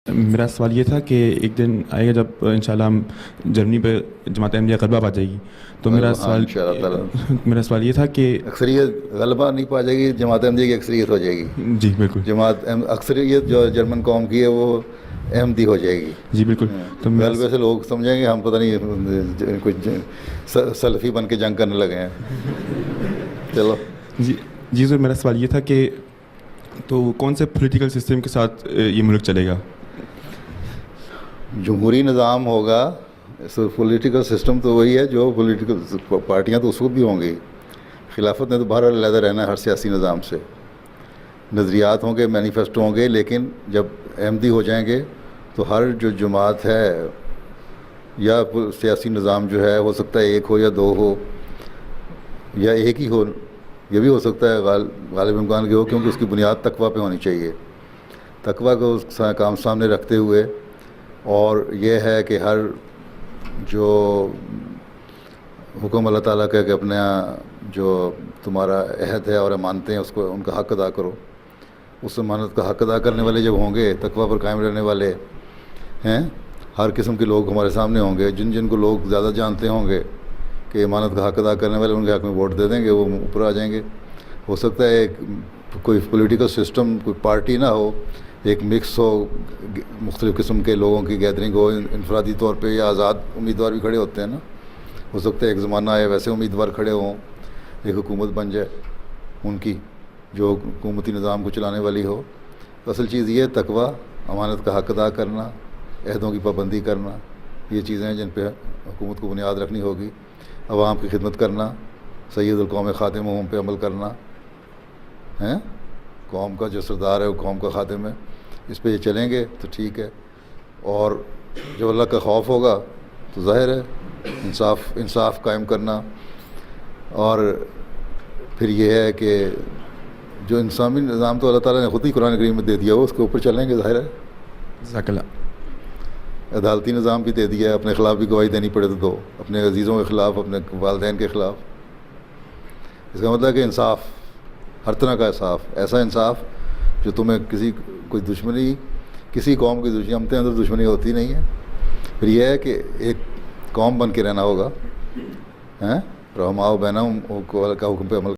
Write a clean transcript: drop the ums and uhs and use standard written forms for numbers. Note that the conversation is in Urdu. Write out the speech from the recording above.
میرا سوال یہ تھا کہ ایک دن آئے گا جب انشاءاللہ ہم جرمنی پہ جماعت احمدیہ غلبہ پا جائے گی، تو میرا ہاں سوال انشاءاللہ تعالیٰ میرا سوال یہ تھا کہ اکثریت غلبہ نہیں پا جائے گی، جماعت احمدیہ کی اکثریت ہو جائے گی. جی بالکل. اکثریت جو جرمن قوم کی ہے وہ احمدی ہو جائے گی. جی بالکل. تو میرا غلبے سے لوگ سمجھیں گے ہم پتہ نہیں کچھ سلفی بن کے جنگ کرنے لگے ہیں. چلو جی سر، میرا سوال یہ تھا کہ تو کون سے پولیٹیکل سسٹم کے ساتھ یہ ملک چلے گا؟ جمہوری نظام ہوگا. پولیٹیکل سسٹم تو وہی ہے جو پولیٹیکل پارٹیاں تو اس وقت بھی ہوں گی. خلافت نے تو باہر علیحدہ رہنا ہے ہر سیاسی نظام سے. نظریات ہوں گے، مینیفیسٹو ہوں گے، لیکن جب احمدی ہو جائیں گے تو ہر جو جماعت ہے یا سیاسی نظام جو ہے ہو سکتا ہے ایک ہو یا دو ہو یا ایک ہی ہو، یہ بھی ہو سکتا ہے غالب امکان کے ہو، کیونکہ اس کی بنیاد تقویٰ پہ ہونی چاہیے. تقویٰ کو کام سامنے رکھتے ہوئے، اور یہ ہے کہ ہر جو حکم اللہ تعالیٰ کا کہ اپنا جو تمہارا عہد ہے اور امانتیں ہیں اس کو ان کا حق ادا کرو. اس امانت کا حق ادا کرنے والے جب ہوں گے، تقویٰ پر قائم رہنے والے ہیں، ہر قسم کے لوگ ہمارے سامنے ہوں گے. جن کو لوگ زیادہ جانتے ہوں گے کہ امانت کا حق ادا کرنے والے، ان کے حق میں ووٹ دے دیں گے، وہ اوپر آ جائیں گے. ہو سکتا ہے کوئی پولیٹیکل سسٹم، کوئی پارٹی نہ ہو، ایک مکس ہو، مختلف قسم کے لوگوں کی گیدرنگ ہو، انفرادی طور پہ یا آزاد امیدوار بھی کھڑے ہوتے ہیں نا. ہو سکتا ہے ایک زمانہ آئے ویسے امیدوار کھڑے ہوں، ایک حکومت بن جائے ان کی جو حکومتی نظام کو چلانے والی ہو. اصل چیز یہ ہے تقویٰ، امانت کا حق ادا کرنا، عہدوں کی پابندی کرنا. یہ چیزیں ہیں جن پہ حکومت کو بنیاد رکھنی ہوگی. عوام کی خدمت کرنا، سید القوم خادم پہ عمل کرنا ہے. قوم کا جو سردار ہے وہ قوم کا خادم ہے. اس پہ یہ چلیں گے تو ٹھیک ہے. اور جو اللہ کا خوف ہوگا تو ظاہر ہے انصاف قائم کرنا. اور پھر یہ ہے کہ جو انسانی نظام تو اللہ تعالیٰ نے خود ہی قرآن کریم میں دے دیا ہو، اس کے اوپر چلیں گے ظاہر ہے. جزاک اللہ. عدالتی نظام بھی دے دیا ہے، اپنے خلاف بھی گواہی دینی پڑے تو دو، اپنے عزیزوں کے خلاف، اپنے والدین کے خلاف. اس کا مطلب ہے کہ انصاف، ہر طرح کا انصاف، ایسا انصاف جو تمہیں کوئی دشمنی، کسی قوم کی دشمنی، ہمتے اندر دشمنی ہوتی نہیں ہے. پھر یہ ہے کہ ایک قوم بن کے رہنا ہوگا، رحماء بینہم کا حکم پہ عمل